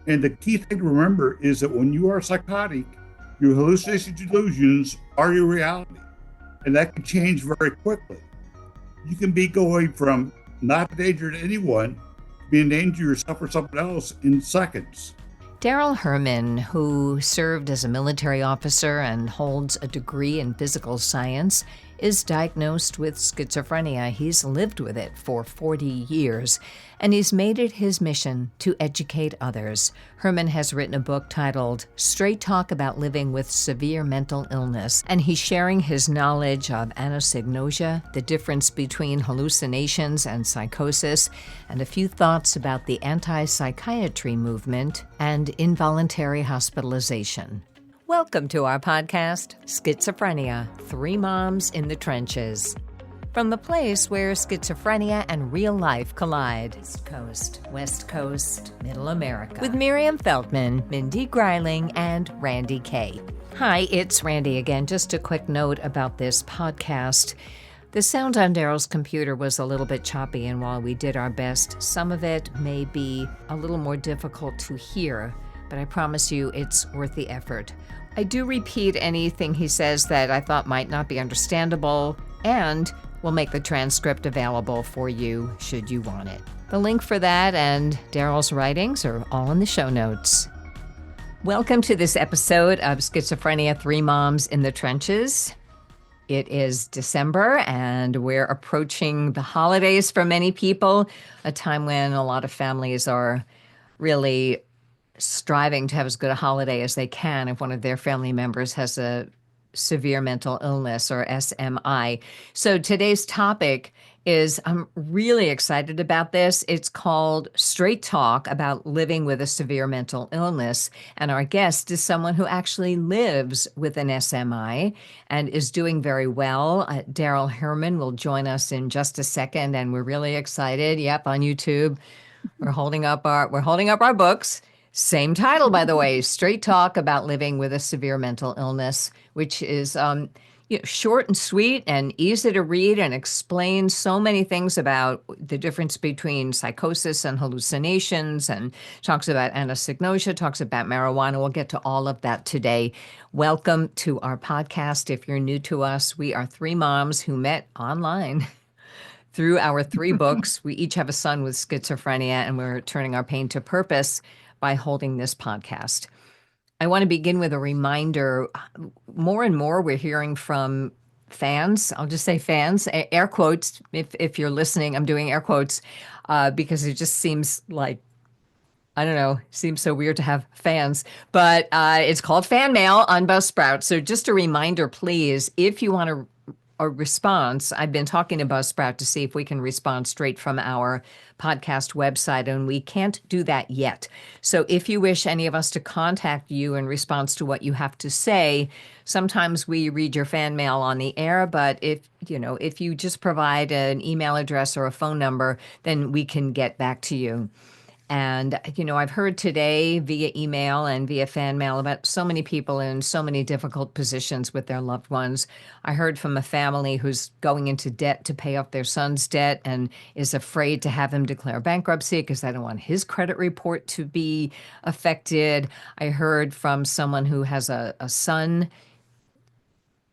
And the key thing to remember is that when you are psychotic, your hallucinations and delusions are your reality. And that can change very quickly. You can be going from not a danger to anyone to being a danger to yourself or someone else in seconds. Darrell Herman, who served as a military officer and holds a degree in physical science, is diagnosed with schizophrenia. He's lived with it for 40 years, and he's made it his mission to educate others. Herman has written a book titled Straight Talk About Living with Severe Mental Illness, and he's sharing his knowledge of anosognosia, the difference between hallucinations and psychosis, and a few thoughts about the anti-psychiatry movement and involuntary hospitalization. Welcome to our podcast, Schizophrenia, Three Moms in the Trenches. From the place where schizophrenia and real life collide. East Coast, West Coast, Middle America. With Miriam Feldman, Mindy Greiling, and Randy Kay. Hi, it's Randy again. Just a quick note about this podcast. The sound on Daryl's computer was a little bit choppy, and while we did our best, some of it may be a little more difficult to hear, but I promise you it's worth the effort. I do repeat anything he says that I thought might not be understandable, and we'll make the transcript available for you should you want it. The link for that and Daryl's writings are all in the show notes. Welcome to this episode of Schizophrenia, Three Moms in the Trenches. It is December, and we're approaching the holidays for many people, a time when a lot of families are really striving to have as good a holiday as they can if one of their family members has a severe mental illness or SMI. So today's topic is, I'm really excited about this. It's called Straight Talk About Living with a Severe Mental Illness. And our guest is someone who actually lives with an SMI and is doing very well. Darrell Herman will join us in just a second, and we're really excited. Yep, on YouTube. We're holding up our books. Same title, by the way, Straight Talk About Living with a Severe Mental Illness, which is short and sweet and easy to read and explains so many things about the difference between psychosis and hallucinations, and talks about anosognosia, talks about marijuana. We'll get to all of that today. Welcome to our podcast. If you're new to us, we are three moms who met online through our three books. We each have a son with schizophrenia, and we're turning our pain to purpose by holding this podcast. I want to begin with a reminder. More and more, we're hearing from fans. I'll just say fans, air quotes. If you're listening, I'm doing air quotes because it just seems like, I don't know, seems so weird to have fans, but it's called fan mail on Buzzsprout. So just a reminder, please, if you want a response, I've been talking to Buzzsprout to see if we can respond straight from our podcast website, and we can't do that yet. So if you wish any of us to contact you in response to what you have to say, sometimes we read your fan mail on the air, but if you just provide an email address or a phone number, then we can get back to you. And, I've heard today via email and via fan mail about so many people in so many difficult positions with their loved ones. I heard from a family who's going into debt to pay off their son's debt and is afraid to have him declare bankruptcy because they don't want his credit report to be affected. I heard from someone who has a son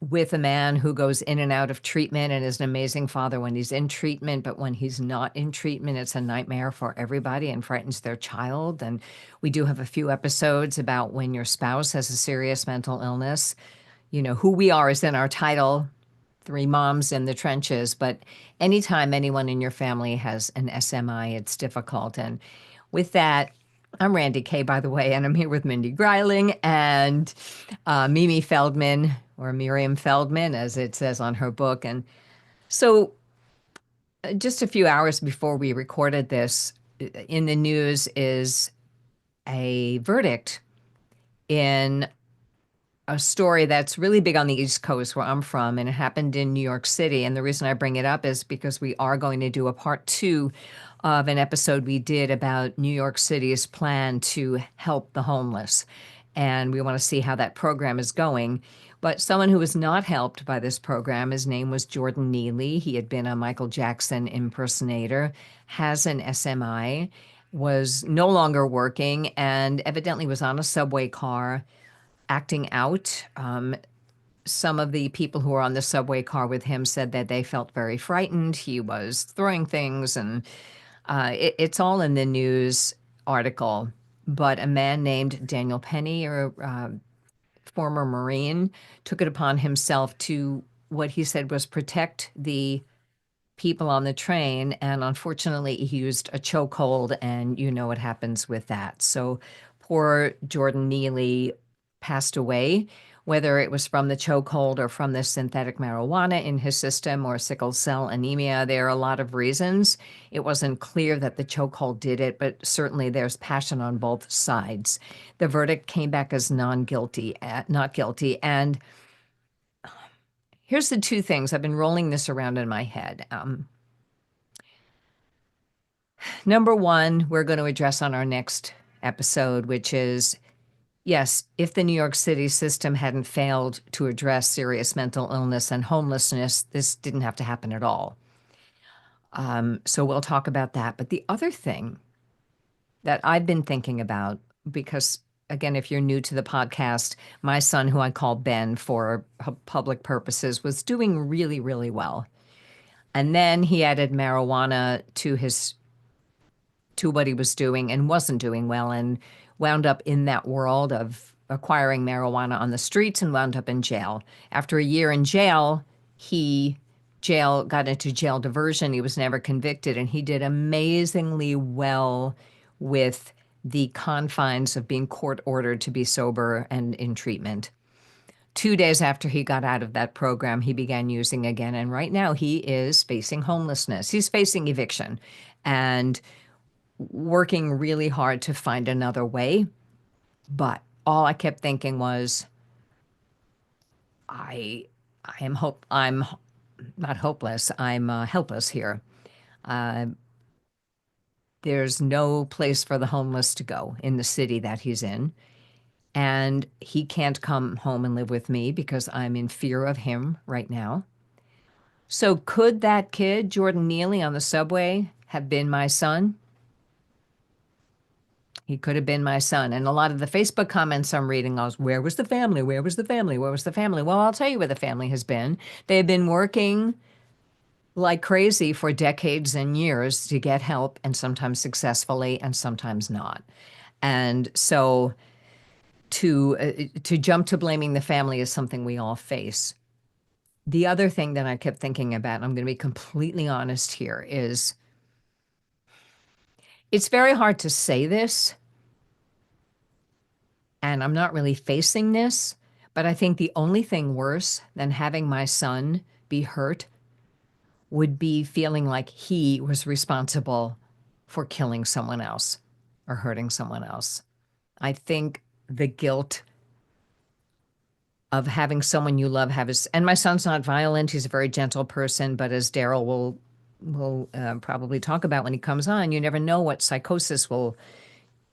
with a man who goes in and out of treatment and is an amazing father when he's in treatment, but when he's not in treatment, it's a nightmare for everybody and frightens their child. And we do have a few episodes about when your spouse has a serious mental illness. Who we are is in our title, Three Moms in the Trenches, but anytime anyone in your family has an SMI, it's difficult. And with that, I'm Randy Kay, by the way, and I'm here with Mindy Greiling and Mimi Feldman, or Miriam Feldman, as it says on her book. And so just a few hours before we recorded this, in the news is a verdict in a story that's really big on the East Coast where I'm from, and it happened in New York City. And the reason I bring it up is because we are going to do a part 2 of an episode we did about New York City's plan to help the homeless. And we want to see how that program is going. But someone who was not helped by this program, his name was Jordan Neely. He had been a Michael Jackson impersonator, has an SMI, was no longer working and evidently was on a subway car acting out. Some of the people who were on the subway car with him said that they felt very frightened. He was throwing things, and it's all in the news article. But a man named Daniel Penny, or former Marine, took it upon himself to, what he said was, protect the people on the train, and unfortunately he used a chokehold, and you know what happens with that. So poor Jordan Neely passed away, whether it was from the chokehold or from the synthetic marijuana in his system or sickle cell anemia. There are a lot of reasons. It wasn't clear that the chokehold did it, but certainly there's passion on both sides. The verdict came back as not guilty. And here's the two things. I've been rolling this around in my head. Number one, we're going to address on our next episode, which is, yes, if the New York City system hadn't failed to address serious mental illness and homelessness, this didn't have to happen at all. So we'll talk about that. But the other thing that I've been thinking about, because again, if you're new to the podcast, my son, who I call Ben for public purposes, was doing really, really well. And then he added marijuana to what he was doing and wasn't doing well, and wound up in that world of acquiring marijuana on the streets and wound up in jail. After a year in jail, he got into jail diversion. He was never convicted, and he did amazingly well with the confines of being court ordered to be sober and in treatment. 2 days after he got out of that program, he began using again. And right now he is facing homelessness. He's facing eviction and working really hard to find another way. But all I kept thinking was, I'm not hopeless. I'm helpless here. There's no place for the homeless to go in the city that he's in. And he can't come home and live with me because I'm in fear of him right now. So could that kid, Jordan Neely, on the subway have been my son? He could have been my son. And a lot of the Facebook comments I'm reading was, where was the family? Where was the family? Where was the family? Well, I'll tell you where the family has been. They've been working like crazy for decades and years to get help, and sometimes successfully and sometimes not. And so to jump to blaming the family is something we all face. The other thing that I kept thinking about, and I'm going to be completely honest here, is it's very hard to say this, and I'm not really facing this, but I think the only thing worse than having my son be hurt would be feeling like he was responsible for killing someone else or hurting someone else. I think the guilt of having someone you love and my son's not violent. He's a very gentle person, but as Daryl will probably talk about when he comes on, you never know what psychosis will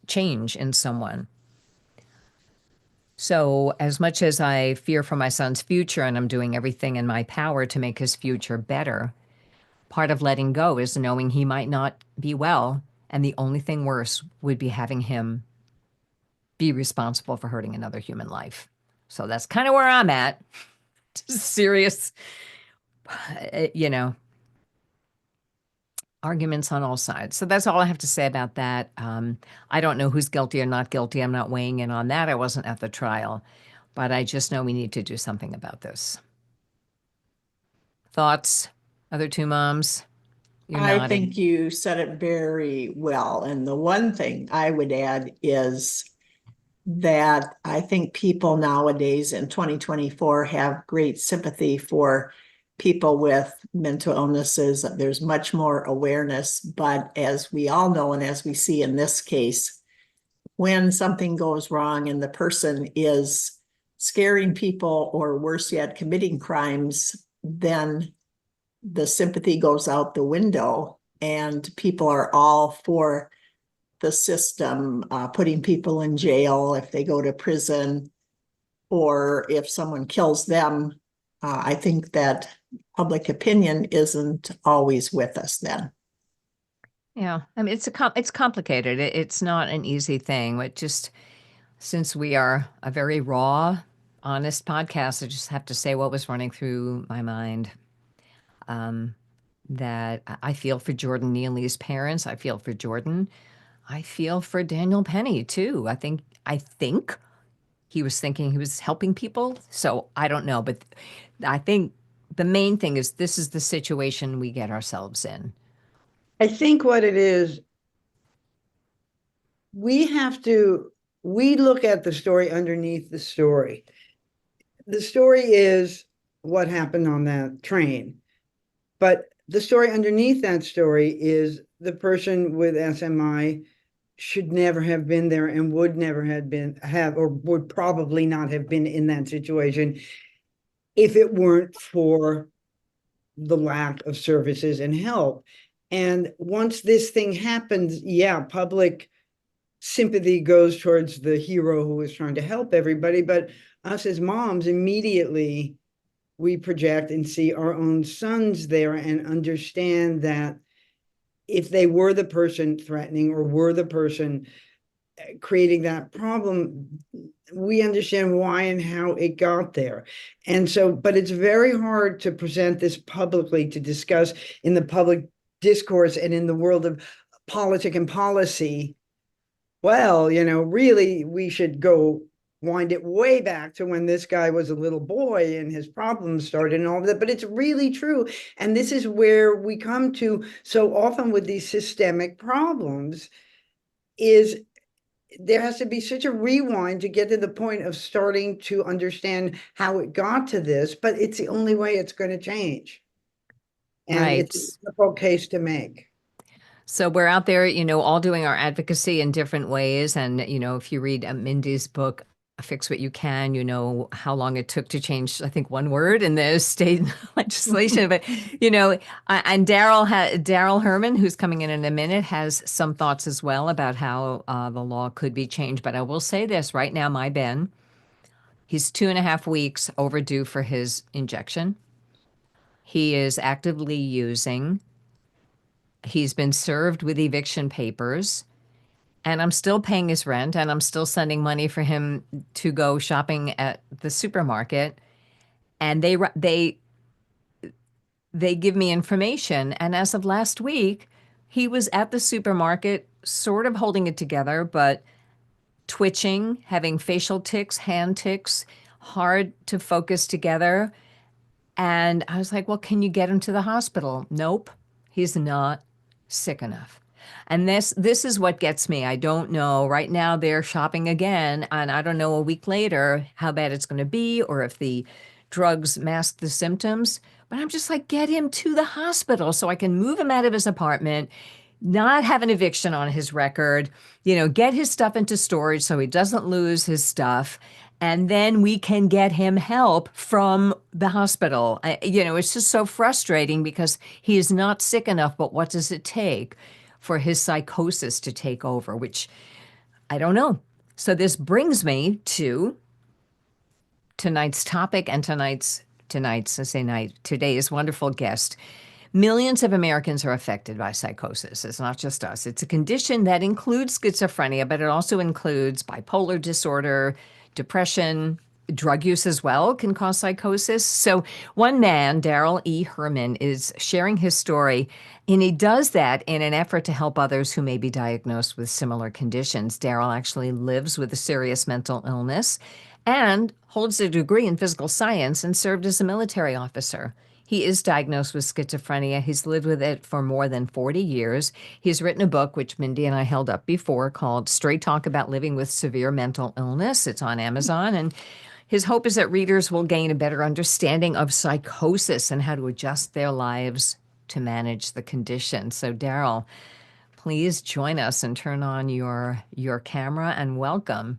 change in someone. So as much as I fear for my son's future, and I'm doing everything in my power to make his future better, part of letting go is knowing he might not be well, and the only thing worse would be having him be responsible for hurting another human life. So that's kind of where I'm at. Serious, arguments on all sides. So that's all I have to say about that. I don't know who's guilty or not guilty. I'm not weighing in on that. I wasn't at the trial, but I just know we need to do something about this. Thoughts? Other two moms? You're I nodding. think you said it very well. And the one thing I would add is that I think people nowadays in 2024 have great sympathy for people with mental illnesses. There's much more awareness, but as we all know, and as we see in this case, when something goes wrong and the person is scaring people, or worse yet, committing crimes, then the sympathy goes out the window, and people are all for the system, putting people in jail if they go to prison, or if someone kills them. I think that public opinion isn't always with us then. Yeah, I mean, it's complicated. It's not an easy thing. But just since we are a very raw, honest podcast, I just have to say what was running through my mind. Um, that I feel for Jordan Neely's parents. I feel for Jordan. I feel for Daniel Penny too. I think he was thinking he was helping people. So I don't know, but I think the main thing is this is the situation we get ourselves in. I think what it is, we look at the story underneath the story. The story is what happened on that train. But the story underneath that story is the person with SMI should never have been there and would never or would probably not have been in that situation if it weren't for the lack of services and help. And once this thing happens, public sympathy goes towards the hero who is trying to help everybody. But us as moms, immediately we project and see our own sons there and understand that if they were the person threatening or were the person creating that problem, we understand why and how it got there. And so, but it's very hard to present this publicly, to discuss in the public discourse and in the world of politics and policy. Well, really, we should go wind it way back to when this guy was a little boy and his problems started and all of that. But it's really true. And this is where we come to so often with these systemic problems is there has to be such a rewind to get to the point of starting to understand how it got to this, but it's the only way it's going to change. And Right. it's a difficult case to make. So we're out there, all doing our advocacy in different ways. And, if you read Mindy's book, Fix What You Can, you know how long it took to change, I think, one word in the state legislation. But, and Darrell Herman, who's coming in a minute, has some thoughts as well about how the law could be changed. But I will say this right now, my Ben, he's 2.5 weeks overdue for his injection. He is actively using. He's been served with eviction papers, and I'm still paying his rent, and I'm still sending money for him to go shopping at the supermarket. And they give me information. And as of last week, he was at the supermarket, sort of holding it together, but twitching, having facial tics, hand tics, hard to focus together. And I was like, well, can you get him to the hospital? Nope, he's not sick enough. And this is what gets me. I don't know. Right now they're shopping again, and I don't know a week later how bad it's going to be or if the drugs mask the symptoms. But I'm just like, get him to the hospital so I can move him out of his apartment, not have an eviction on his record, get his stuff into storage so he doesn't lose his stuff. And then we can get him help from the hospital. It's just so frustrating because he is not sick enough, but what does it take for his psychosis to take over, which I don't know. So this brings me to tonight's topic and today's wonderful guest. Millions of Americans are affected by psychosis. It's not just us. It's a condition that includes schizophrenia, but it also includes bipolar disorder, depression, drug use as well can cause psychosis. So one man, Darrell Herman, is sharing his story, and he does that in an effort to help others who may be diagnosed with similar conditions. Darrell actually lives with a serious mental illness and holds a degree in physical science and served as a military officer. He is diagnosed with schizophrenia. He's lived with it for more than 40 years. He's written a book, which Mindy and I held up before, called Straight Talk About Living with Severe Mental Illness. It's on Amazon. And his hope is that readers will gain a better understanding of psychosis and how to adjust their lives to manage the condition. So, Darrell, please join us and turn on your camera and welcome.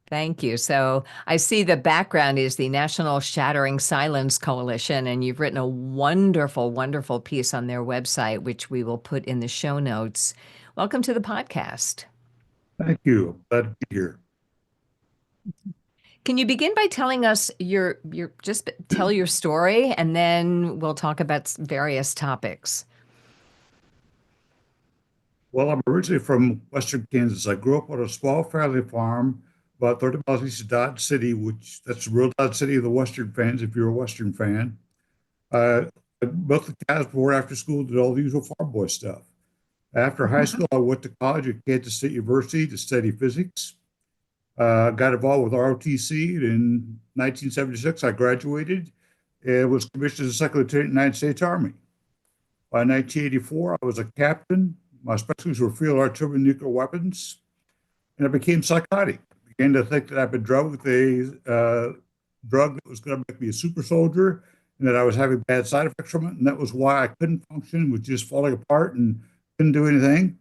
Thank you. So I see the background is the National Shattering Silence Coalition, and you've written a wonderful, wonderful piece on their website, which we will put in the show notes. Welcome to the podcast. Thank you. Glad to be here. Can you begin by telling us just tell your story, and then we'll talk about various topics. Well, I'm originally from Western Kansas. I grew up on a small family farm about 30 miles east of Dodge City, which that's the real Dodge City of the Western fans, if you're a Western fan. I built the cows before after school, did all the usual farm boy stuff. After high school, I went to college at Kansas State University to study physics. Got involved with ROTC in 1976. I graduated and was commissioned as a second lieutenant in the United States Army. By 1984, I was a captain. My specialties were field artillery and nuclear weapons, and I became psychotic. Began to think that I'd been drugged with a drug that was going to make me a super soldier, and that I was having bad side effects from it, and that was why I couldn't function, was just falling apart and couldn't do anything.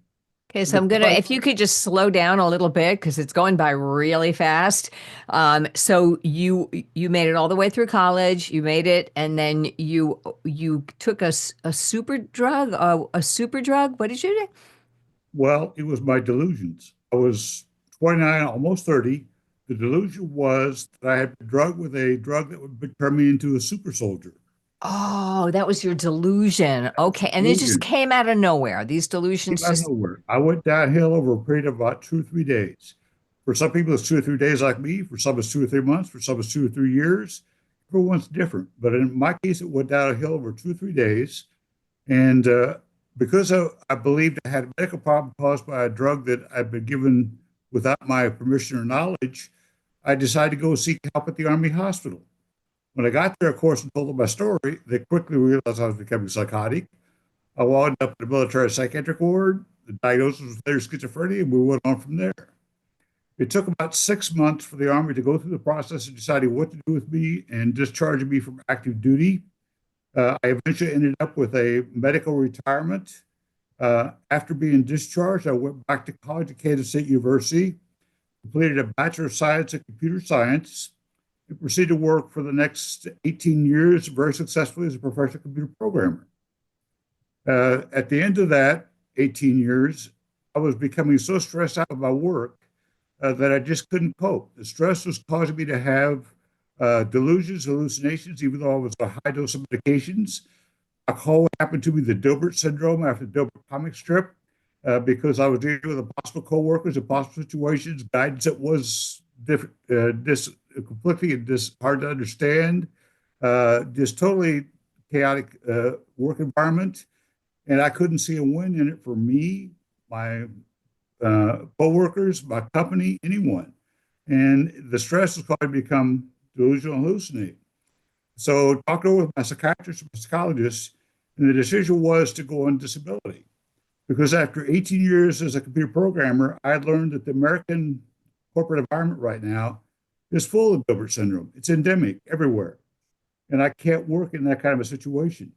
Okay, so if you could just slow down a little bit because it's going by really fast. So you made it all the way through college, you made it, and then you took a super drug, a super drug. What did you do? Well, it was my delusions. I was 29, almost 30. The delusion was that I had been drugged with a drug that would turn me into a super soldier. Oh, that was your delusion. Okay, and it just came out of nowhere. These delusions Came out of just nowhere. I went downhill over a period of about 2 or 3 days. For some people, it's 2 or 3 days like me. For some, it's 2 or 3 months. For some, it's 2 or 3 years. Everyone's different. But in my case, it went downhill over 2 or 3 days. And because I believed I had a medical problem caused by a drug that I'd been given without my permission or knowledge, I decided to go seek help at the Army hospital. When I got there, of course, and told them my story, they quickly realized I was becoming psychotic. I wound up in the military psychiatric ward. The diagnosis was later schizophrenia, and we went on from there. It took about 6 months for the Army to go through the process of deciding what to do with me and discharging me from active duty. I eventually ended up with a medical retirement. After being discharged, I went back to college at Kansas State University, completed a Bachelor of Science in Computer Science, and proceeded to work for the next 18 years very successfully as a professional computer programmer. At the end of that 18 years, I was becoming so stressed out with my work that I just couldn't cope. The stress was causing me to have delusions, hallucinations, even though I was on a high dose of medications. I call what happened to me the Dilbert syndrome after the Dilbert comic strip because I was dealing with impossible coworkers, impossible situations, guidance that was different, conflicting and hard to understand, just totally chaotic work environment. And I couldn't see a win in it for me, my coworkers, my company, anyone. And the stress was causing me to become delusional and hallucinate. So talked over with my psychiatrist and psychologist, and the decision was to go on disability. Because after 18 years as a computer programmer, I learned that the American corporate environment right now is full of Dilbert syndrome. It's endemic everywhere. And I can't work in that kind of a situation.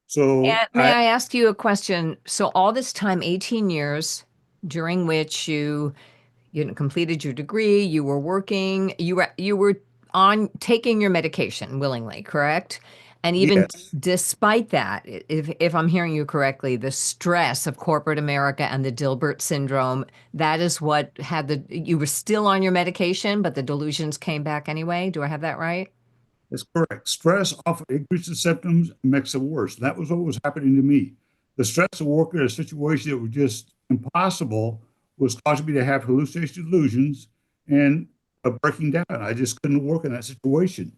So may I ask you a question? So all this time, 18 years, during which you completed your degree, you were working, you were on taking your medication willingly, correct? And even yes, despite that, if I'm hearing you correctly, the stress of corporate America and the Dilbert syndrome, that is what you were still on your medication, but the delusions came back anyway. Do I have that right? that's correct. Stress often increases symptoms and makes it worse. And that was what was happening to me. The stress of working in a situation that was just impossible was causing me to have hallucination delusions and a breaking down. I just couldn't work in that situation.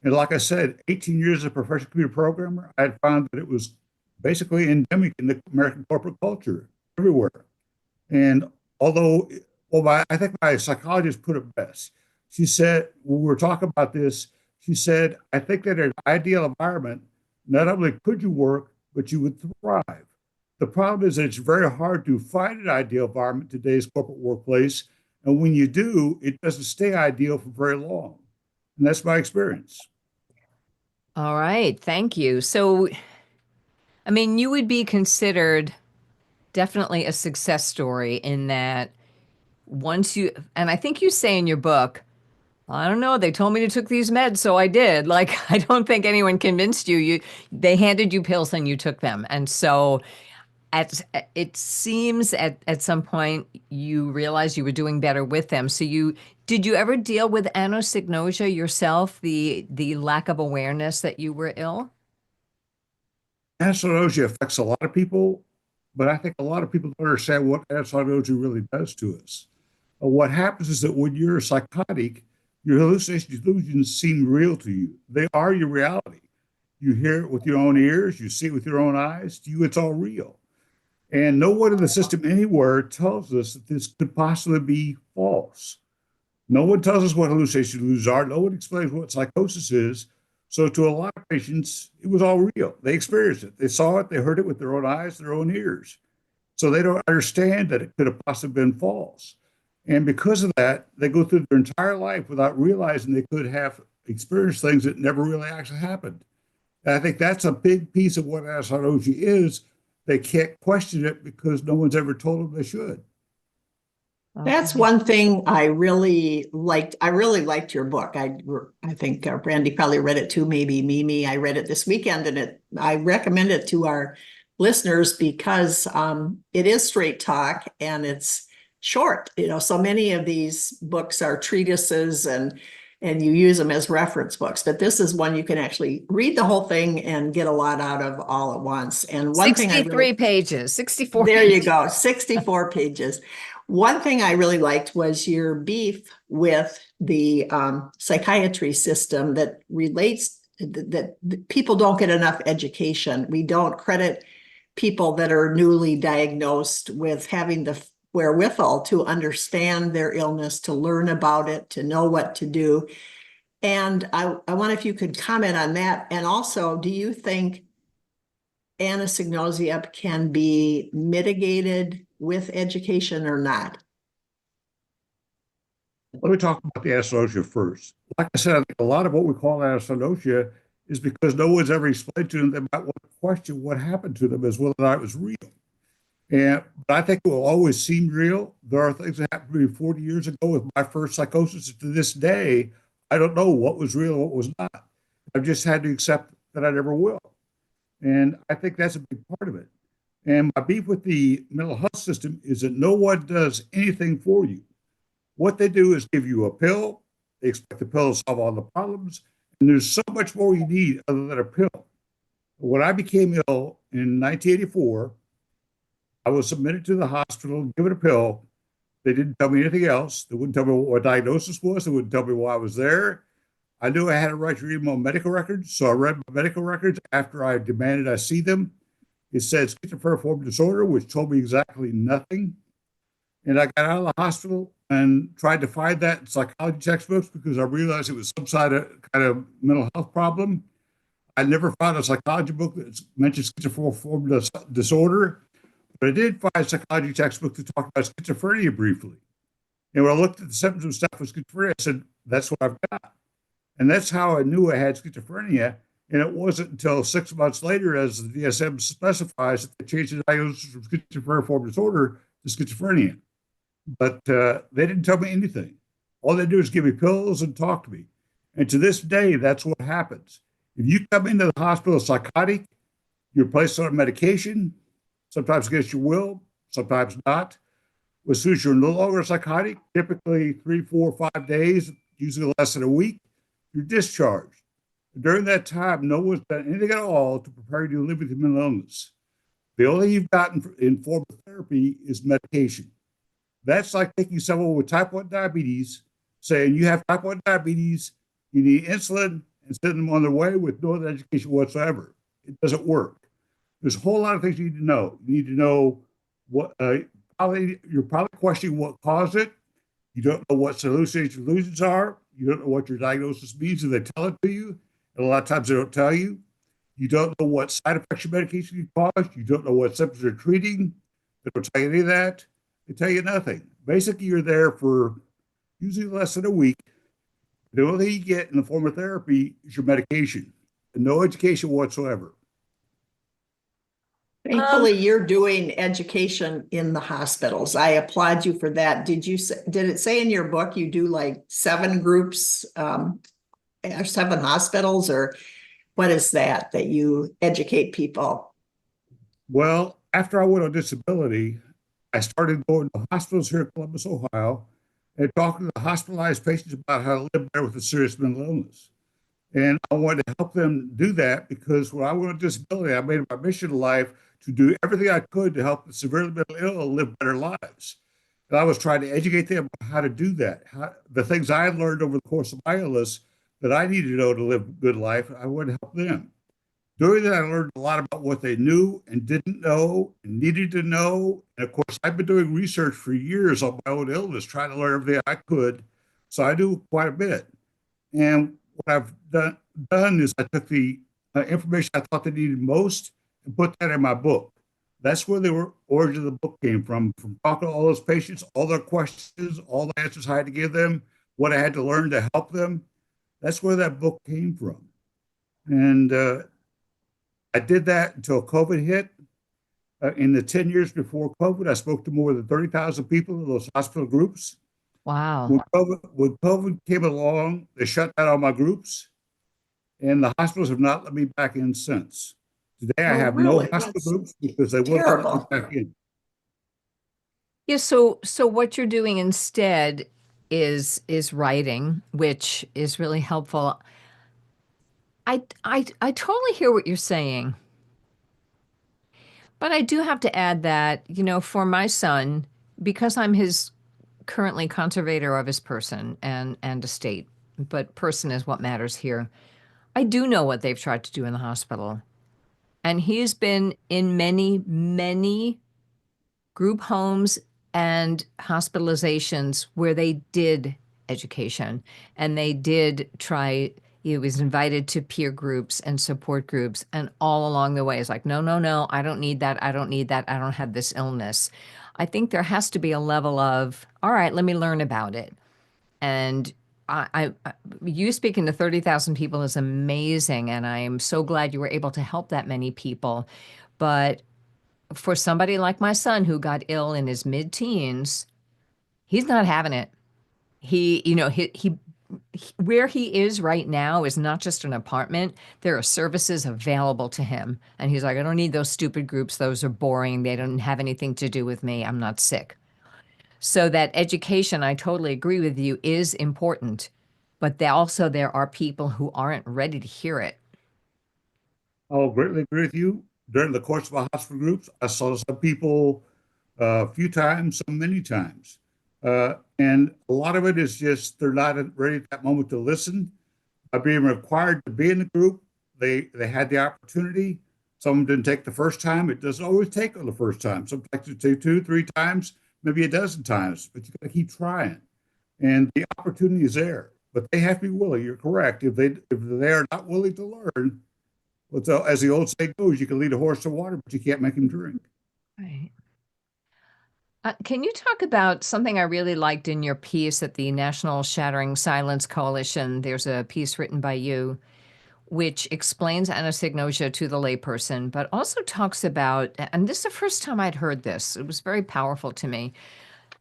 And like I said, 18 years as a professional computer programmer, I had found that it was basically endemic in the American corporate culture everywhere. And although, I think my psychologist put it best. She said, when we were talking about this, she said, I think that in an ideal environment, not only could you work, but you would thrive. The problem is that it's very hard to find an ideal environment in today's corporate workplace. And when you do, it doesn't stay ideal for very long. And that's my experience. All right. Thank you. So, I mean, you would be considered definitely a success story in that and I think you say in your book, I don't know, they told me to take these meds, so I did. Like, I don't think anyone convinced you. They handed you pills and you took them. And so it seems at some point you realized you were doing better with them. So did you ever deal with anosognosia yourself, the lack of awareness that you were ill? Anosognosia affects a lot of people, but I think a lot of people don't understand what anosognosia really does to us. What happens is that when you're psychotic, your hallucinations, delusions seem real to you. They are your reality. You hear it with your own ears, you see it with your own eyes. To you, it's all real. And no one in the system anywhere tells us that this could possibly be false. No one tells us what hallucinations are. No one explains what psychosis is. So to a lot of patients, it was all real. They experienced it. They saw it. They heard it with their own eyes, their own ears. So they don't understand that it could have possibly been false. And because of that, they go through their entire life without realizing they could have experienced things that never really actually happened. And I think that's a big piece of what anosognosia is. They can't question it because no one's ever told them they should. That's one thing I really liked. I really liked your book. I think Brandy probably read it too, maybe Mimi. I read it this weekend, and I recommend it to our listeners because it is straight talk and it's short. So many of these books are treatises and you use them as reference books, but this is one you can actually read the whole thing and get a lot out of all at once. And one thing 63 pages, 64. There you go, 64 pages. One thing I really liked was your beef with the psychiatry system that relates that people don't get enough education. We don't credit people that are newly diagnosed with having the wherewithal to understand their illness, to learn about it, to know what to do. And I wonder if you could comment on that. And also, do you think anosognosia can be mitigated with education or not? Let me talk about the anosognosia first. Like I said, I think a lot of what we call anosognosia is because no one's ever explained to them. They might want to question what happened to them as whether or not it was real. But I think it will always seem real. There are things that happened to me 40 years ago with my first psychosis. To this day, I don't know what was real and what was not. I've just had to accept that I never will. And I think that's a big part of it. And my beef with the mental health system is that no one does anything for you. What they do is give you a pill. They expect the pill to solve all the problems. And there's so much more you need other than a pill. When I became ill in 1984, I was submitted to the hospital, given a pill. They didn't tell me anything else. They wouldn't tell me what my diagnosis was. They wouldn't tell me why I was there. I knew I had a right to read my medical records, so I read my medical records after I demanded I see them. It said schizophrenia disorder, which told me exactly nothing. And I got out of the hospital and tried to find that in psychology textbooks because I realized it was some kind of mental health problem. I never found a psychology book that mentioned schizophrenia disorder, but I did find a psychology textbook that talked about schizophrenia briefly. And when I looked at the symptoms and stuff with schizophrenia, I said, that's what I've got. And that's how I knew I had schizophrenia. And it wasn't until 6 months later, as the DSM specifies, that they changed the diagnosis from schizophrenia disorder to schizophrenia. But they didn't tell me anything. All they do is give me pills and talk to me. And to this day, that's what happens. If you come into the hospital psychotic, you're placed on medication, sometimes against your will, sometimes not. As soon as you're no longer psychotic, typically 3, 4, 5 days, usually less than a week, you're discharged. During that time, no one's done anything at all to prepare you to live with your mental illness. The only thing you've gotten in form of therapy is medication. That's like taking someone with type 1 diabetes, saying you have type 1 diabetes, you need insulin, and sending them on their way with no other education whatsoever. It doesn't work. There's a whole lot of things you need to know. You need to know what, you're probably questioning what caused it. You don't know what hallucinations delusions are. You don't know what your diagnosis means, and they tell it to you. And a lot of times they don't tell you. You don't know what side effects your medication can cause. You don't know what symptoms they're treating. They don't tell you any of that. They tell you nothing. Basically, you're there for usually less than a week. The only thing you get in the form of therapy is your medication, and no education whatsoever. Thankfully, you're doing education in the hospitals. I applaud you for that. Did it say in your book you do like 7 groups, or 7 hospitals, or what is that you educate people? Well, after I went on disability, I started going to hospitals here in Columbus, Ohio, and talking to the hospitalized patients about how to live better with a serious mental illness. And I wanted to help them do that because when I went on disability, I made it my mission in life to do everything I could to help the severely mentally ill live better lives. And I was trying to educate them on how to do that, the things I had learned over the course of my illness that I needed to know to live a good life. I wanted to help them. Doing that, I learned a lot about what they knew and didn't know and needed to know. And of course, I've been doing research for years on my own illness, trying to learn everything I could. So I do quite a bit. And what I've done is I took the information I thought they needed most and put that in my book. That's where the origin of the book came from talking to all those patients, all their questions, all the answers I had to give them, what I had to learn to help them. That's where that book came from. And I did that until COVID hit. In the 10 years before COVID, I spoke to more than 30,000 people in those hospital groups. Wow. When COVID came along, they shut down all my groups, and the hospitals have not let me back in since. Today, I Oh, have no really? hospital That's groups because they won't let me terrible. back in. Yeah, so what you're doing instead is writing, which is really helpful. I totally hear what you're saying, but I do have to add that, for my son, because I'm his currently conservator of his person and estate, but person is what matters here. I do know what they've tried to do in the hospital. And he's been in many, many group homes and hospitalizations where they did education and they did try. He was invited to peer groups and support groups, and all along the way it's like, no, no, no, I don't need that, I don't need that, I don't have this illness. I think there has to be a level of, all right, let me learn about it. And you speaking to 30,000 people is amazing, and I am so glad you were able to help that many people. But for somebody like my son who got ill in his mid-teens, he's not having it. He where he is right now is not just an apartment. There are services available to him. And he's like, I don't need those stupid groups. Those are boring. They don't have anything to do with me. I'm not sick. So that education, I totally agree with you, is important. But there are people who aren't ready to hear it. I'll greatly agree with you. During the course of my hospital groups, I saw some people a few times, some many times. And a lot of it is just they're not ready at that moment to listen. By being required to be in the group, they had the opportunity. Some didn't take the first time. It doesn't always take on the first time. Sometimes it takes two, three times, maybe a dozen times, but you got to keep trying. And the opportunity is there, but they have to be willing. You're correct. If they are not willing to learn, well, so as the old saying goes, you can lead a horse to water, but you can't make him drink. Right. Can you talk about something I really liked in your piece at the National Shattering Silence Coalition? There's a piece written by you which explains anosognosia to the layperson, but also talks about, and this is the first time I'd heard this, it was very powerful to me,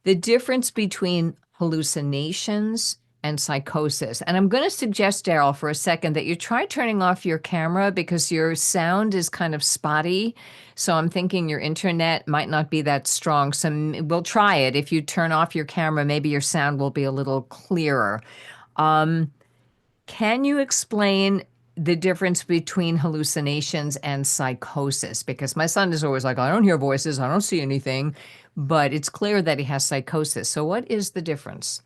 the difference between hallucinations and psychosis. And I'm going to suggest, Daryl, for a second that you try turning off your camera because your sound is kind of spotty. So I'm thinking your internet might not be that strong. So we'll try it. If you turn off your camera, maybe your sound will be a little clearer. Can you explain the difference between hallucinations and psychosis? Because my son is always like, I don't hear voices, I don't see anything, but it's clear that he has psychosis. So what is the difference?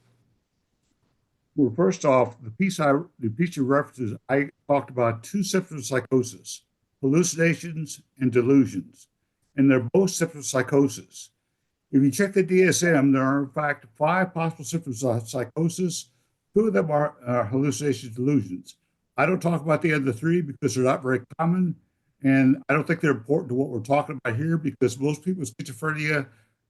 Well, first off, the piece you references, I talked about two symptoms of psychosis, hallucinations and delusions, and they're both symptoms of psychosis. If you check the DSM, there are in fact five possible symptoms of psychosis. Two of them are hallucinations, delusions. I don't talk about the other three because they're not very common, and I don't think they're important to what we're talking about here because most people with schizophrenia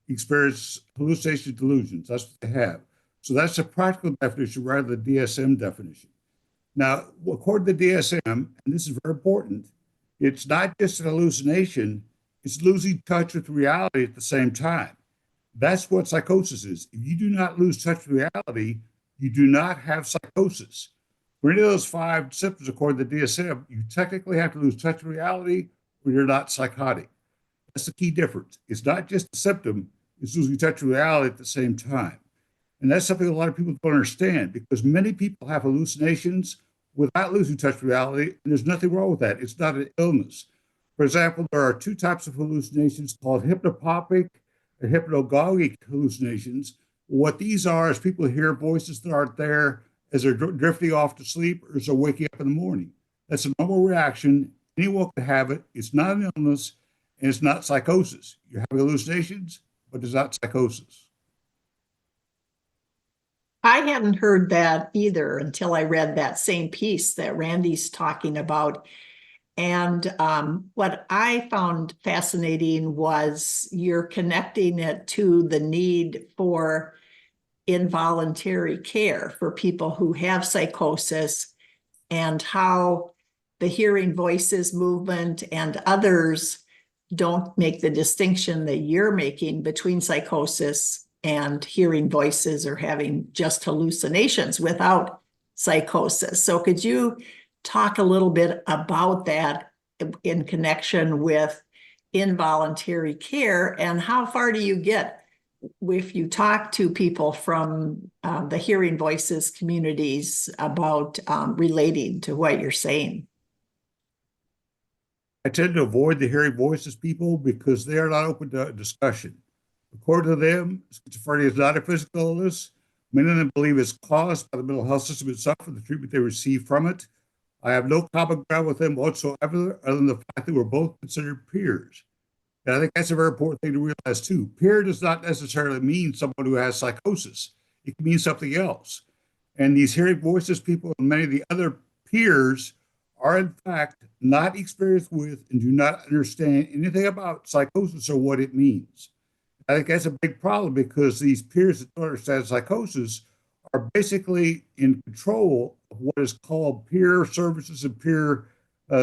experience hallucinations, delusions. That's what they have. So that's a practical definition rather than the DSM definition. Now, according to the DSM, and this is very important, it's not just an hallucination, it's losing touch with reality at the same time. That's what psychosis is. If you do not lose touch with reality, you do not have psychosis. For any of those five symptoms, according to the DSM, you technically have to lose touch with reality or you're not psychotic. That's the key difference. It's not just a symptom, it's losing touch with reality at the same time. And that's something a lot of people don't understand because many people have hallucinations without losing touch with reality, and there's nothing wrong with that. It's not an illness. For example, there are two types of hallucinations called hypnopompic and hypnagogic hallucinations. What these are is people hear voices that aren't there as they're drifting off to sleep or as they're waking up in the morning. That's a normal reaction. Anyone can have it. It's not an illness, and it's not psychosis. You're having hallucinations, but it's not psychosis. I hadn't heard that either until I read that same piece that Randy's talking about. And what I found fascinating was you're connecting it to the need for involuntary care for people who have psychosis and how the hearing voices movement and others don't make the distinction that you're making between psychosis and hearing voices or having just hallucinations without psychosis. So could you talk a little bit about that in connection with involuntary care, and how far do you get if you talk to people from the hearing voices communities about relating to what you're saying? I tend to avoid the hearing voices people because they are not open to discussion. According to them, schizophrenia is not a physical illness. Many of them believe it's caused by the mental health system itself and the treatment they receive from it. I have no common ground with them whatsoever, other than the fact that we're both considered peers. And I think that's a very important thing to realize too. Peer does not necessarily mean someone who has psychosis. It can mean something else. And these hearing voices people and many of the other peers are in fact not experienced with and do not understand anything about psychosis or what it means. I think that's a big problem because these peers that don't understand psychosis are basically in control of what is called peer services and peer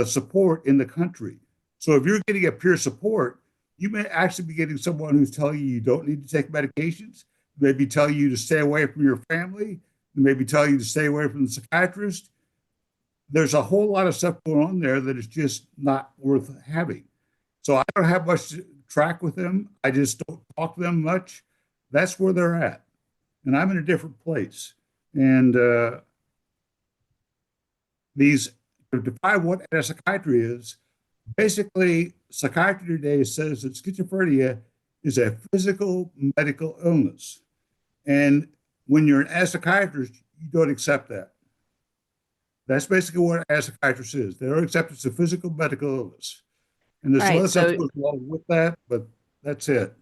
support in the country. So if you're getting a peer support, you may actually be getting someone who's telling you you don't need to take medications, maybe telling you to stay away from your family, maybe telling you to stay away from the psychiatrist. There's a whole lot of stuff going on there that is just not worth having. So I don't have much to track with them. I just don't talk to them much. That's where they're at. And I'm in a different place. And these, to define what psychiatry is, basically, psychiatry today says that schizophrenia is a physical medical illness. And when you're an psychiatrist, you don't accept that. That's basically what a psychiatrist is. They don't accept it's a physical medical illness. And there's some other stuff that goes along with that, but that's it.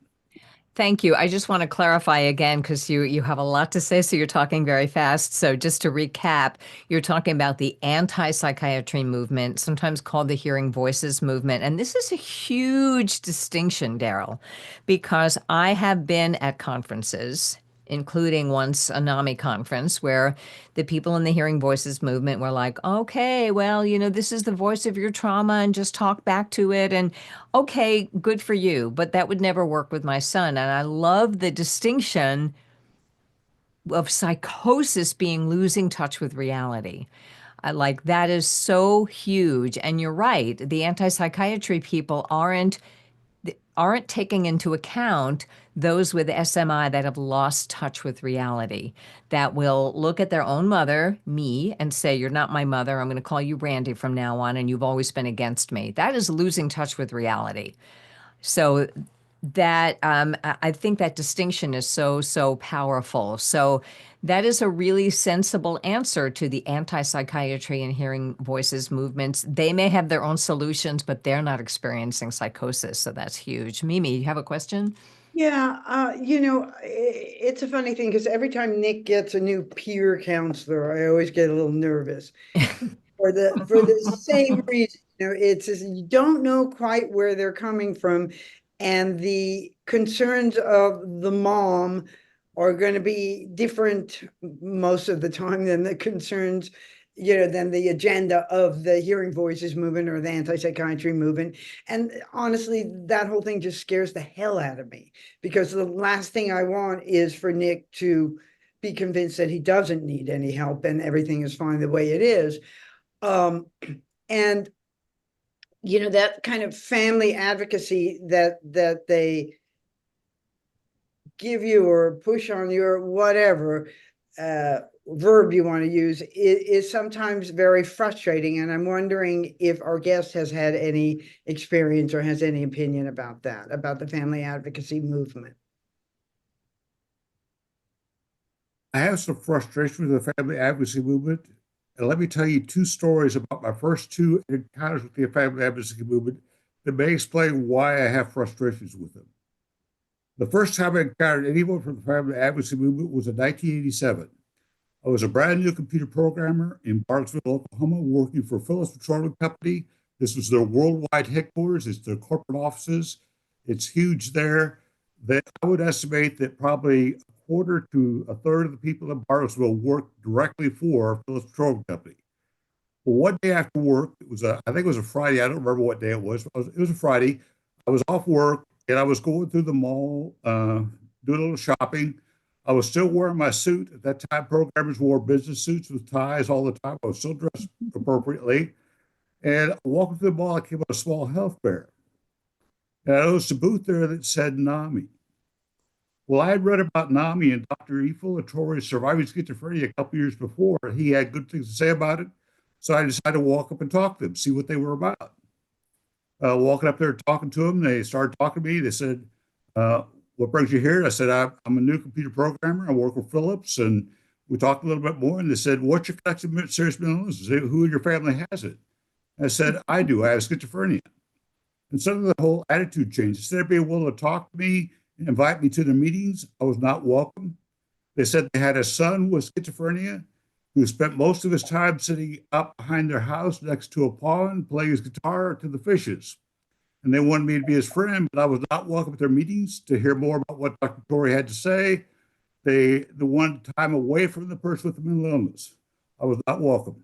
Thank you. I just want to clarify again because you have a lot to say, so you're talking very fast. So just to recap, you're talking about the anti-psychiatry movement, sometimes called the hearing voices movement. And this is a huge distinction, Daryl, because I have been at conferences, including once a NAMI conference, where the people in the hearing voices movement were like, okay, well, this is the voice of your trauma and just talk back to it. And okay, good for you. But that would never work with my son. And I love the distinction of psychosis being losing touch with reality. Like that is so huge. And you're right. The anti-psychiatry people aren't taking into account those with SMI that have lost touch with reality, that will look at their own mother, me, and say, you're not my mother. I'm going to call you Randy from now on, and you've always been against me. That is losing touch with reality. So that I think that distinction is so powerful. So that is a really sensible answer to the anti-psychiatry and hearing voices movements. They may have their own solutions, but they're not experiencing psychosis. So that's huge. Mimi, you have a question? Yeah, it's a funny thing because every time Nick gets a new peer counselor, I always get a little nervous for the same reason. It's just, you don't know quite where they're coming from, and the concerns of the mom are going to be different most of the time than the concerns, than the agenda of the hearing voices movement or the anti-psychiatry movement. And honestly, that whole thing just scares the hell out of me, because the last thing I want is for Nick to be convinced that he doesn't need any help and everything is fine the way it is. And that kind of family advocacy that they give you or push on you or whatever verb you want to use is sometimes very frustrating. And I'm wondering if our guest has had any experience or has any opinion about that, about the family advocacy movement. I have some frustration with the family advocacy movement. And let me tell you two stories about my first two encounters with the family advocacy movement that may explain why I have frustrations with them. The first time I encountered anyone from the family advocacy movement was in 1987. I was a brand new computer programmer in Bartlesville, Oklahoma, working for Phillips Petroleum Company. This was their worldwide headquarters. It's their corporate offices. It's huge there. I would estimate that probably a quarter to a third of the people in Bartlesville worked directly for Phillips Petroleum Company. Well, one day after work, I think it was a Friday. I don't remember what day it was. It was a Friday. I was off work and I was going through the mall, doing a little shopping. I was still wearing my suit. At that time, programmers wore business suits with ties all the time. I was still dressed appropriately. And walking through the mall, I came on a small health fair. And I noticed a booth there that said NAMI. Well, I had read about NAMI and Dr. Torres surviving schizophrenia a couple years before. He had good things to say about it. So I decided to walk up and talk to them, see what they were about. Walking up there talking to them, they started talking to me. They said, what brings you here? I said, I'm a new computer programmer. I work with Phillips. And we talked a little bit more. And they said, what's your connection to serious mental illness? Who in your family has it? I said, I do. I have schizophrenia. And suddenly the whole attitude changed. Instead of being willing to talk to me and invite me to their meetings, I was not welcome. They said they had a son with schizophrenia who spent most of his time sitting up behind their house next to a pond, playing his guitar to the fishes. And they wanted me to be his friend, but I was not welcome at their meetings to hear more about what Dr. Torrey had to say. They wanted time away from the person with the mental illness. I was not welcome.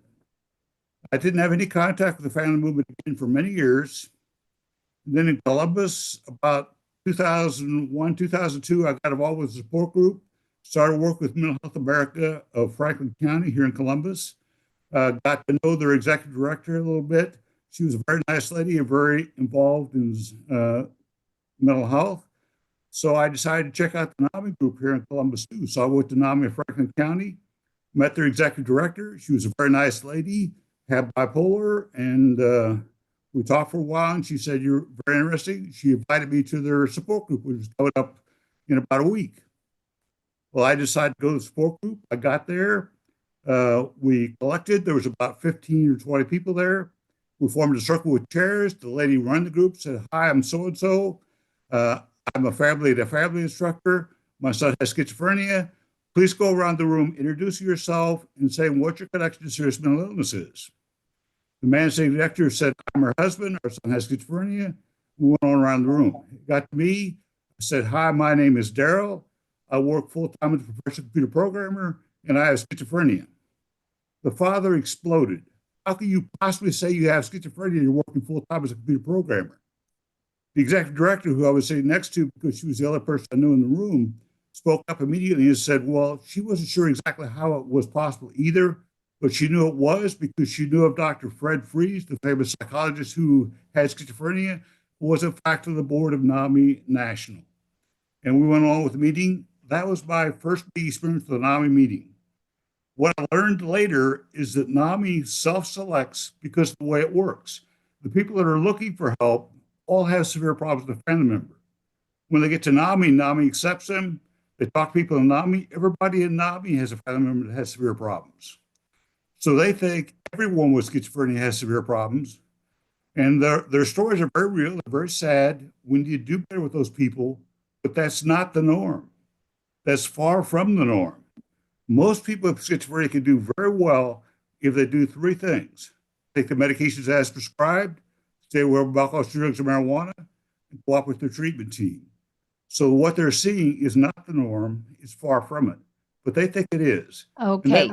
I didn't have any contact with the family movement again for many years. And then in Columbus, about 2001, 2002, I got involved with a support group, started work with Mental Health America of Franklin County here in Columbus. Got to know their executive director a little bit. She was a very nice lady and very involved in mental health. So I decided to check out the NAMI group here in Columbus too. So I went to NAMI in Franklin County, met their executive director. She was a very nice lady, had bipolar, and we talked for a while, and she said, you're very interesting. She invited me to their support group, which was coming up in about a week. Well, I decided to go to the support group. I got there. We collected. There was about 15 or 20 people there. We formed a circle with chairs. The lady running the group said, hi, I'm so-and-so. I'm a family instructor. My son has schizophrenia. Please go around the room, introduce yourself, and say what your connection to serious mental illness is. The managing director said, I'm her husband. Our son has schizophrenia. We went on around the room. It got to me. I said, hi, my name is Daryl. I work full-time as a professional computer programmer, and I have schizophrenia. The father exploded. How can you possibly say you have schizophrenia and you're working full-time as a computer programmer? The executive director, who I was sitting next to because she was the other person I knew in the room, spoke up immediately and said, well, she wasn't sure exactly how it was possible either, but she knew it was because she knew of Dr. Fred Fries, the famous psychologist who had schizophrenia, who was in fact on the board of NAMI National. And we went on with the meeting. That was my first big experience with the NAMI meeting. What I learned later is that NAMI self-selects because of the way it works. The people that are looking for help all have severe problems with a family member. When they get to NAMI, NAMI accepts them. They talk to people in NAMI. Everybody in NAMI has a family member that has severe problems. So they think everyone with schizophrenia has severe problems. And their stories are very real, they're very sad. We need to do better with those people, but that's not the norm. That's far from the norm. Most people with schizophrenia can do very well if they do three things: take the medications as prescribed, stay away from alcohol, drugs, or marijuana, and cooperate with their treatment team. So what they're seeing is not the norm, it's far from it, but they think it is. Okay.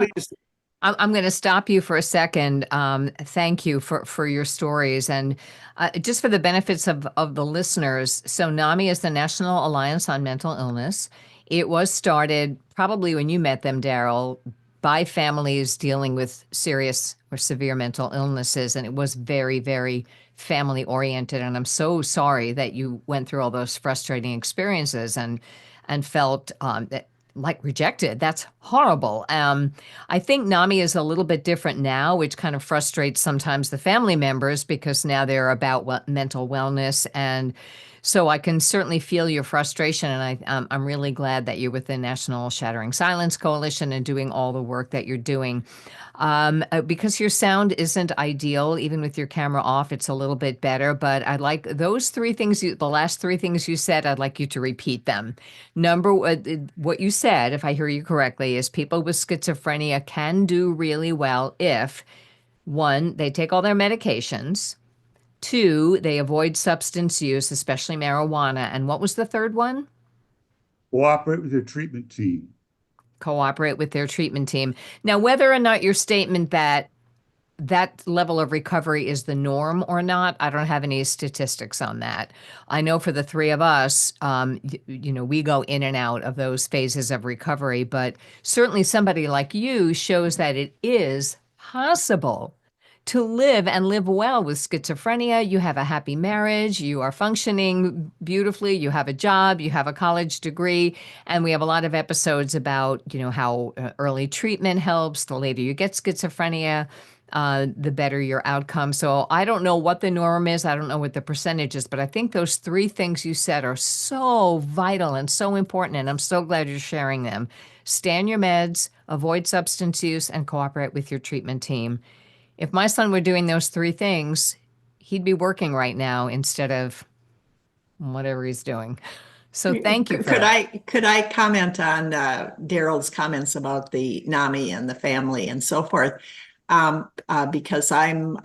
I'm going to stop you for a second. Thank you for your stories. And just for the benefits of the listeners, so NAMI is the National Alliance on Mental Illness. It was started probably when you met them, Daryl, by families dealing with serious or severe mental illnesses. And it was very, very family oriented. And I'm so sorry that you went through all those frustrating experiences and felt like rejected. That's horrible. I think NAMI is a little bit different now, which kind of frustrates sometimes the family members because now they're about mental wellness. And so I can certainly feel your frustration. And I'm really glad that you're with the National Shattering Silence Coalition and doing all the work that you're doing. Because your sound isn't ideal, even with your camera off, it's a little bit better. But I'd like those three things, the last three things you said, I'd like you to repeat them. What you said, if I hear you correctly, is people with schizophrenia can do really well if, one, they take all their medications, two, they avoid substance use, especially marijuana. And what was the third one? Cooperate with your treatment team. Cooperate with their treatment team. Now, whether or not your statement that level of recovery is the norm or not, I don't have any statistics on that. I know for the three of us, we go in and out of those phases of recovery, but certainly somebody like you shows that it is possible to live and live well with schizophrenia. You have a happy marriage, you are functioning beautifully, you have a job, you have a college degree, and we have a lot of episodes about, how early treatment helps. The later you get schizophrenia, the better your outcome. So I don't know what the norm is. I don't know what the percentage is, but I think those three things you said are so vital and so important, and I'm so glad you're sharing them. Stay on your meds, avoid substance use, and cooperate with your treatment team. If my son were doing those three things, he'd be working right now instead of whatever he's doing. So thank you for that. Could I comment on Darrell's comments about the NAMI and the family and so forth? Because I'm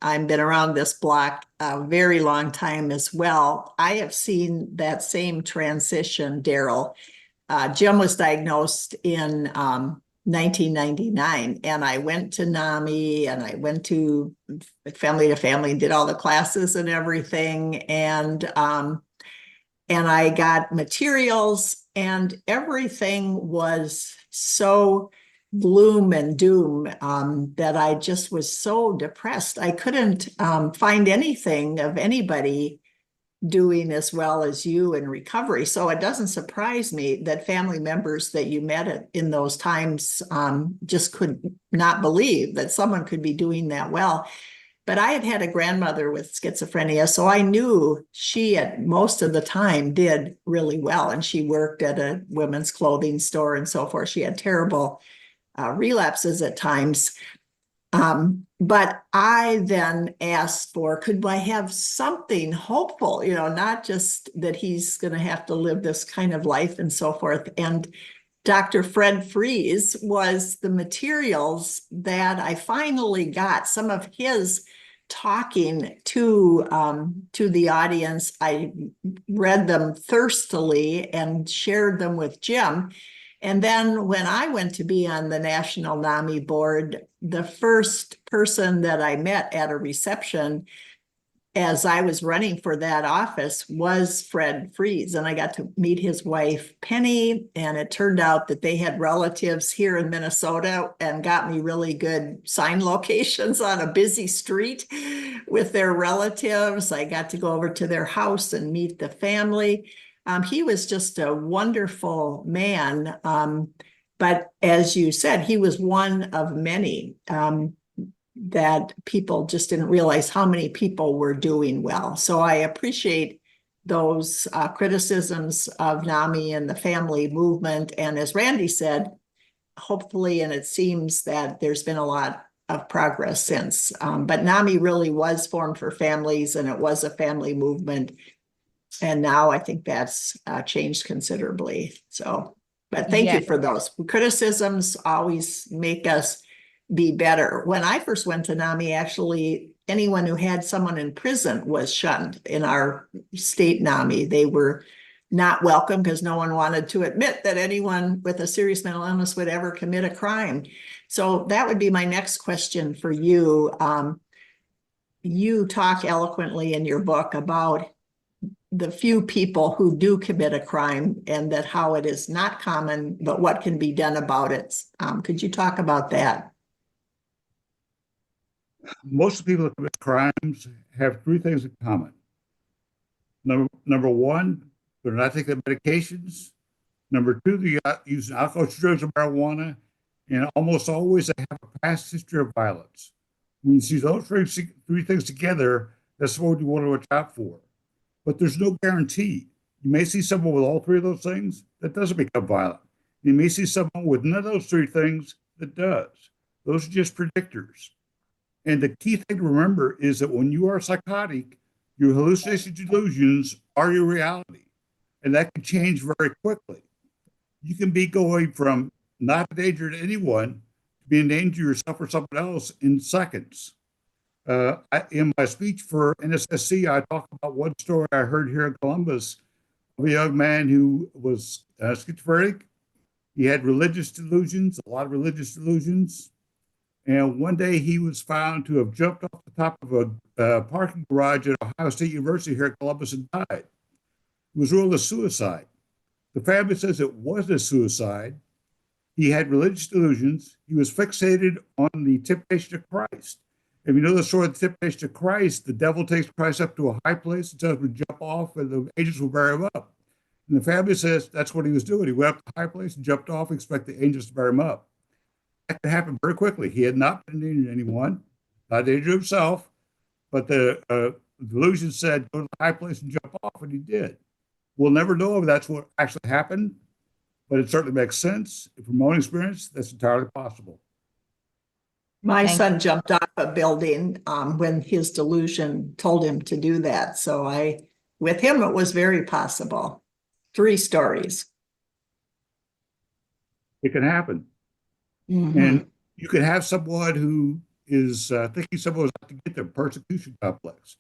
been around this block a very long time as well. I have seen that same transition, Darrell. Jim was diagnosed in 1999, and I went to NAMI and I went to family and did all the classes and everything, and I got materials, and everything was so gloom and doom that I just was so depressed. I couldn't find anything of anybody doing as well as you in recovery. So it doesn't surprise me that family members that you met in those times just could not believe that someone could be doing that well. But I had a grandmother with schizophrenia, so I knew she at most of the time did really well. And she worked at a women's clothing store and so forth. She had terrible relapses at times. But I then asked for, could I have something hopeful, not just that he's going to have to live this kind of life and so forth. And Dr. Fred Fries was the materials that I finally got, some of his talking to the audience. I read them thirstily and shared them with Jim. And then when I went to be on the National NAMI board, the first person that I met at a reception as I was running for that office was Fred Fries. And I got to meet his wife, Penny. And it turned out that they had relatives here in Minnesota and got me really good sign locations on a busy street with their relatives. I got to go over to their house and meet the family. He was just a wonderful man. But as you said, he was one of many that people just didn't realize how many people were doing well. So I appreciate those criticisms of NAMI and the family movement. And as Randy said, hopefully, and it seems that there's been a lot of progress since. But NAMI really was formed for families, and it was a family movement. And now I think that's changed considerably. So, but thank you for those. Criticisms always make us be better. When I first went to NAMI, actually, anyone who had someone in prison was shunned in our state NAMI. They were not welcome because no one wanted to admit that anyone with a serious mental illness would ever commit a crime. So that would be my next question for you. You talk eloquently in your book about the few people who do commit a crime and that how it is not common, but what can be done about it. Could you talk about that? Most of the people that commit crimes have three things in common. Number one, they're not taking medications. Number two, they're using alcohol, drugs, or marijuana. And almost always they have a past history of violence. When you see those three things together, that's what you want to watch out for. But there's no guarantee. You may see someone with all three of those things that doesn't become violent. You may see someone with none of those three things that does. Those are just predictors. And the key thing to remember is that when you are psychotic, your hallucinations, delusions are your reality. And that can change very quickly. You can be going from not a danger to anyone to being a danger to yourself or someone else in seconds. In my speech for NSSC, I talk about one story I heard here in Columbus of a young man who was schizophrenic. He had religious delusions, a lot of religious delusions. And one day he was found to have jumped off the top of a parking garage at Ohio State University here in Columbus and died. It was ruled a suicide. The family says it wasn't a suicide. He had religious delusions. He was fixated on the temptation of Christ. If you know the story of the temptation of Christ, the devil takes Christ up to a high place and tells him to jump off, and the angels will bear him up. And the family says that's what he was doing. He went up to the high place and jumped off, expect the angels to bear him up. That could happen very quickly. He had not been in danger to anyone, not danger to himself, but the delusion said, go to the high place and jump off, and he did. We'll never know if that's what actually happened, but it certainly makes sense. From my own experience, that's entirely possible. My son jumped off a building when his delusion told him to do that. So with him, it was very possible. 3 stories. It can happen. Mm-hmm. And you could have someone who is thinking someone's out to get their persecution complex,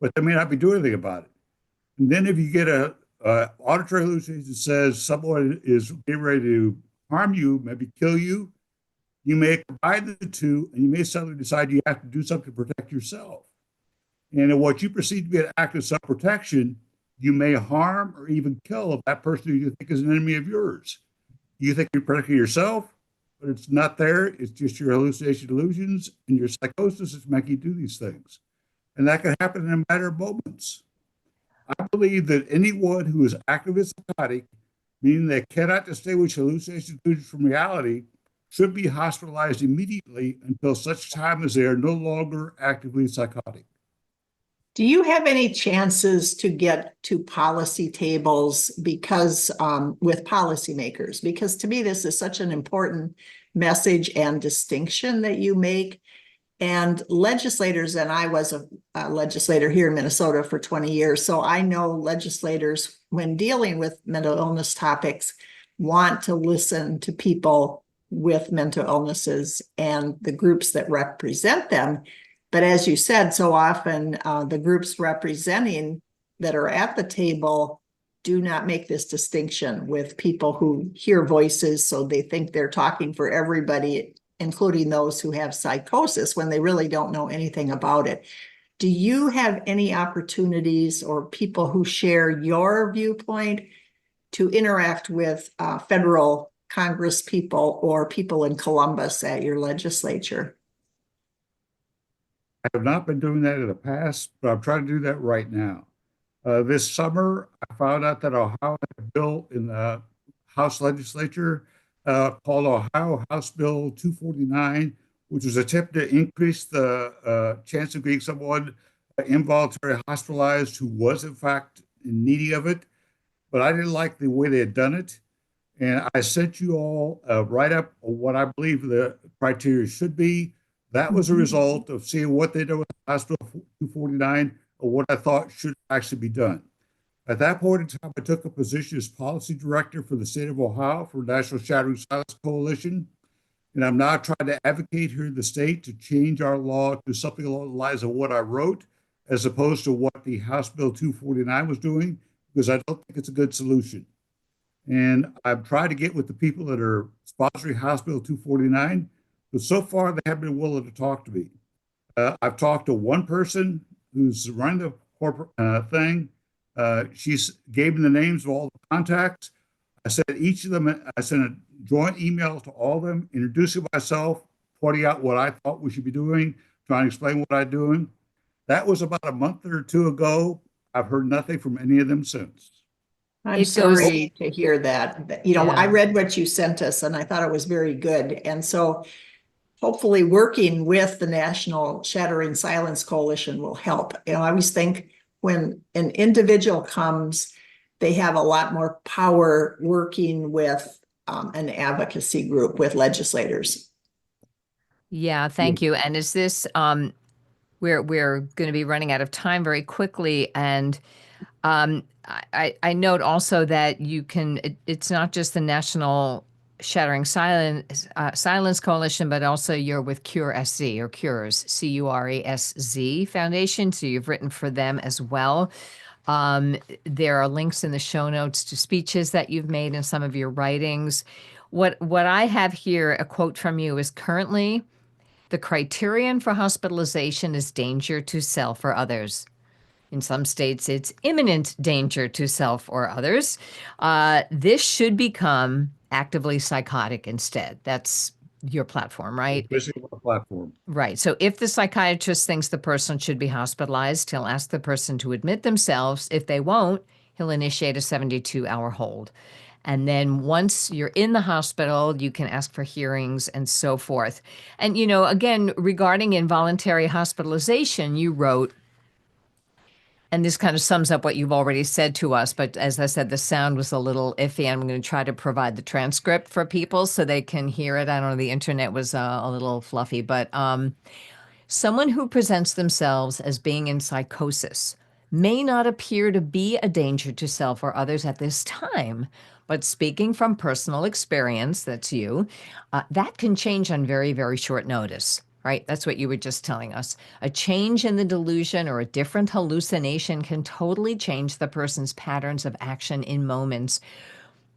but they may not be doing anything about it. And then if you get a auditory hallucination that says someone is getting ready to harm you, maybe kill you, you may combine the two, and you may suddenly decide you have to do something to protect yourself. And in what you perceive to be an act of self-protection, you may harm or even kill that person who you think is an enemy of yours. You think you're protecting yourself, but it's not there. It's just your hallucination delusions and your psychosis is making you do these things. And that can happen in a matter of moments. I believe that anyone who is actively psychotic, meaning they cannot distinguish hallucinations from reality, should be hospitalized immediately until such time as they are no longer actively psychotic. Do you have any chances to get to policy tables because with policymakers? Because to me, this is such an important message and distinction that you make. And legislators, and I was a legislator here in Minnesota for 20 years, so I know legislators, when dealing with mental illness topics, want to listen to people with mental illnesses and the groups that represent them. But as you said, so often the groups representing that are at the table do not make this distinction with people who hear voices, so they think they're talking for everybody, including those who have psychosis, when they really don't know anything about it. Do you have any opportunities or people who share your viewpoint to interact with federal Congress people or people in Columbus at your legislature? I have not been doing that in the past, but I'm trying to do that right now. This summer, I found out that Ohio had a bill in the House legislature called Ohio House Bill 249, which was an attempt to increase the chance of getting someone involuntarily hospitalized who was in fact in need of it. But I didn't like the way they had done it. And I sent you all a write-up of what I believe the criteria should be. That was a result of seeing what they did with House Bill 249 or what I thought should actually be done. At that point in time, I took a position as policy director for the state of Ohio for National Shattering Silence Coalition. And I'm now trying to advocate here in the state to change our law to something along the lines of what I wrote, as opposed to what the House Bill 249 was doing, because I don't think it's a good solution. And I've tried to get with the people that are sponsoring House Bill 249, but so far they haven't been willing to talk to me. I've talked to one person who's running the corporate thing. She gave me the names of all the contacts. I said each of them, I sent a joint email to all of them, introducing myself, pointing out what I thought we should be doing, trying to explain what I'm doing. That was about a month or two ago. I've heard nothing from any of them since. I'm It goes- sorry to hear that. You know, I Yeah. read what you sent us and I thought it was very good. And so hopefully working with the National Shattering Silence Coalition will help. You know, I always think when an individual comes, they have a lot more power working with an advocacy group with legislators. Yeah, thank you. And is this we're going to be running out of time very quickly, and I note also that you can. It's not just the National Shattering Silence Coalition, but also you're with Cure SZ or Cures CURESZ Foundation. So you've written for them as well. There are links in the show notes to speeches that you've made in some of your writings. What I have here, a quote from you, is currently the criterion for hospitalization is danger to self or others. In some states, it's imminent danger to self or others. This should become actively psychotic instead. That's your platform, right? Basically, a platform. Right. So if the psychiatrist thinks the person should be hospitalized, he'll ask the person to admit themselves. If they won't, he'll initiate a 72-hour hold. And then once you're in the hospital, you can ask for hearings and so forth. And, you know, again, regarding involuntary hospitalization, you wrote, and this kind of sums up what you've already said to us, but as I said, the sound was a little iffy. I'm going to try to provide the transcript for people so they can hear it. I don't know, the internet was a little fluffy, but someone who presents themselves as being in psychosis may not appear to be a danger to self or others at this time, but speaking from personal experience, that's you, that can change on very, very short notice, right? That's what you were just telling us. A change in the delusion or a different hallucination can totally change the person's patterns of action in moments.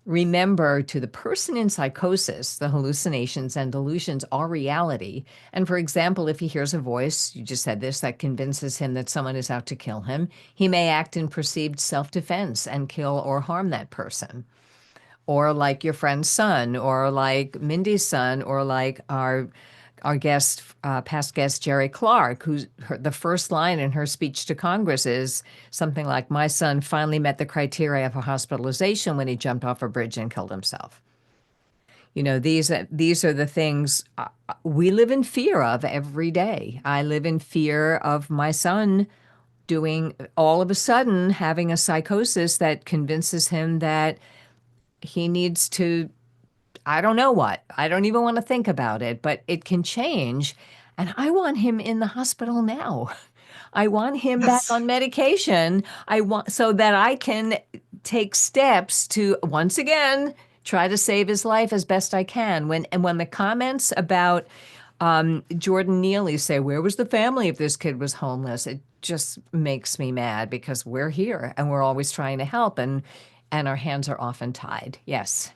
Remember, to the person in psychosis, the hallucinations and delusions are reality. And for example, if he hears a voice, you just said this, that convinces him that someone is out to kill him, he may act in perceived self-defense and kill or harm that person. Or like your friend's son, or like Mindy's son, or like our guest, past guest, Jerry Clark, the first line in her speech to Congress is something like, "My son finally met the criteria for hospitalization when he jumped off a bridge and killed himself." You know, these are the things we live in fear of every day. I live in fear of my son doing, all of a sudden, having a psychosis that convinces him that he needs to, I don't know what. I don't even want to think about it, but it can change. And I want him in the hospital now. I want him back on medication. I want so that I can take steps to once again try to save his life as best I can. When the comments about Jordan Neely say, "Where was the family if this kid was homeless?" It just makes me mad because we're here and we're always trying to help, and our hands are often tied. Yes.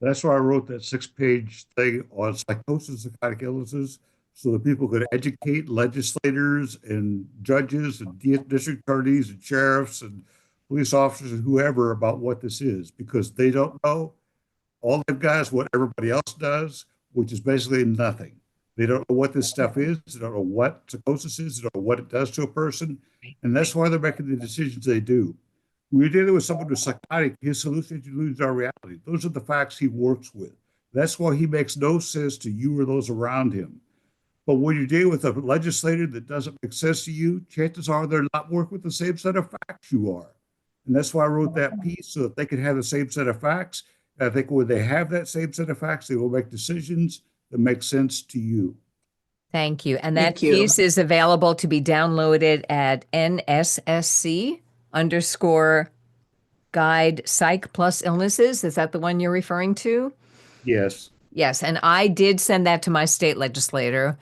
That's why I wrote that 6-page thing on psychosis and psychotic illnesses so that people could educate legislators and judges and district attorneys and sheriffs and police officers and whoever about what this is because they don't know. All they've got is what everybody else does, which is basically nothing. They don't know what this stuff is. They don't know what psychosis is. They don't know what it does to a person. And that's why they're making the decisions they do. When you're dealing with someone who's psychotic, his hallucinations lose our reality. Those are the facts he works with. That's why he makes no sense to you or those around him. But when you're dealing with a legislator that doesn't make sense to you, chances are they're not working with the same set of facts you are. And that's why I wrote that piece so that they can have the same set of facts. And I think when they have that same set of facts, they will make decisions that make sense to you. Thank you. And that Thank you. piece is available to be downloaded at NSSC_guide psych plus illnesses. Is that the one you're referring to? Yes. Yes. And I did send that to my state legislator,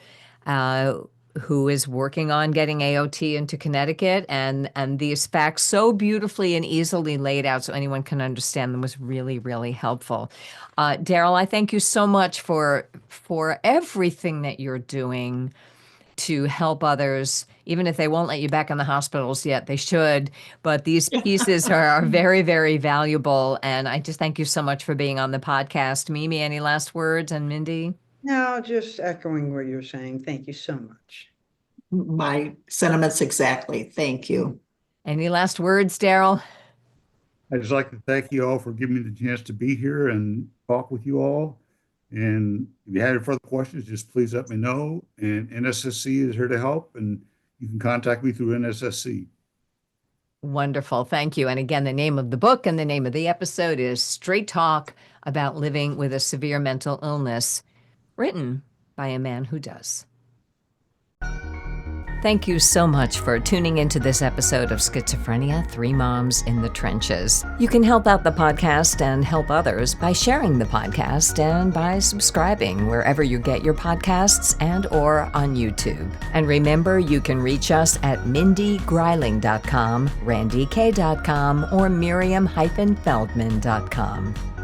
who is working on getting AOT into Connecticut. And these facts so beautifully and easily laid out so anyone can understand them was really, really helpful. Daryl, I thank you so much for everything that you're doing to help others, even if they won't let you back in the hospitals yet, they should. But these pieces are very, very valuable. And I just thank you so much for being on the podcast. Mimi, any last words? And Mindy? No, just echoing what you're saying. Thank you so much. my sentiments exactly. Thank you. Any last words, Daryl? I'd just like to thank you all for giving me the chance to be here and talk with you all. And if you have any further questions, just please let me know. And NSSC is here to help, and you can contact me through NSSC. Wonderful. Thank you. And again, the name of the book and the name of the episode is Straight Talk About Living with a Severe Mental Illness, written by a man who does. Thank you so much for tuning into this episode of Schizophrenia, Three Moms in the Trenches. You can help out the podcast and help others by sharing the podcast and by subscribing wherever you get your podcasts and or on YouTube. And remember, you can reach us at mindygreiling.com, randyk.com, or miriam-feldman.com.